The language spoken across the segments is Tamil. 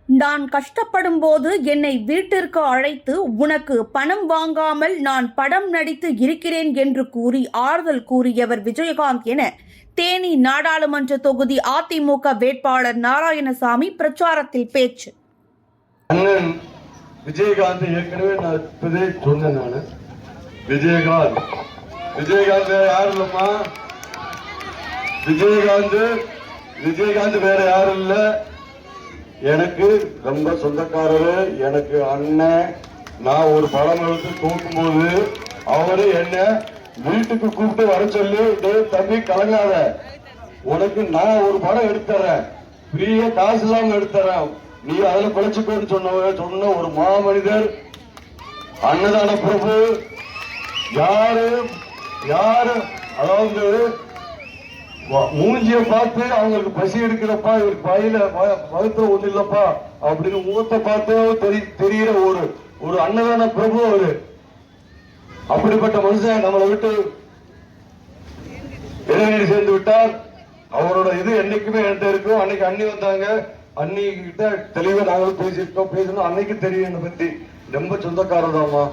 நான் கஷ்டப்படும் போது என்னை வீட்டிற்கு அழைத்து உனக்கு பணம் வாங்காமல் நான் படம் நடித்து இருக்கிறேன் என்று கூறி ஆறுதல் கூறியவர் விஜயகாந்த் என தேனி நாடாளுமன்ற தொகுதி அதிமுக வேட்பாளர் நாராயணசாமி பிரச்சாரத்தில் பேச்சு. அண்ணன் விஜயகாந்த் ஏற்கனவே நான் சொன்னேன். நான் விஜயகாந்த் யாரும் இல்லம்மா. விஜயகாந்த் வேற யாரும் இல்ல. எனக்கு ரொம்ப சொந்தக்காரரு, எனக்கு அண்ணன். நான் ஒரு படம் எடுத்து தூக்கும்போது அவரு என்ன வீட்டுக்கு கூப்பிட்டு வர சொல்லி, தம்பி கலங்காத, உனக்கு நான் ஒரு படம் எடுத்துறேன், ஃப்ரீயா காசு இல்லாம எடுத்துறேன், நீ அதுல பிழைச்சுக்கோன்னு சொன்ன ஒரு மாமனிதர் அன்னதான பிரபு. யாரு அதாவது மூஞ்சிய பார்த்து அவங்களுக்கு பசி எடுக்கிறப்பா, இவருக்கு பையில வகுத்துல ஒண்ணு இல்லப்பா அப்படின்னு முகத்தை பார்த்தே தெரிகிற ஒரு அன்னதான பிரபு அவரு. அப்படிப்பட்ட மனுஷன் நம்மளை விட்டு இளைஞரி சேர்ந்து விட்டார். அவரோட இது என்னைக்குமே என்கிட்ட இருக்கும். அன்னைக்கு அண்ணி வந்தாங்க, அண்ணி கிட்ட தெளிவா நாங்களும் பேசணும். அன்னைக்கு தெரியும் என்னை பத்தி ரொம்ப சொந்தக்காரதாமா,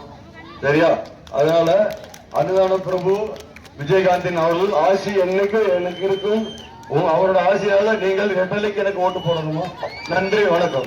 சரியா? அதனால அன்னதான பிரபு விஜயகாந்தின் அவர்கள் ஆசி என்னைக்கு எனக்கு இருக்கும். அவரோட ஆசையால நீங்கள் ரெட்டலைக்கு எனக்கு ஓட்டு போடணுமா? நன்றி, வணக்கம்.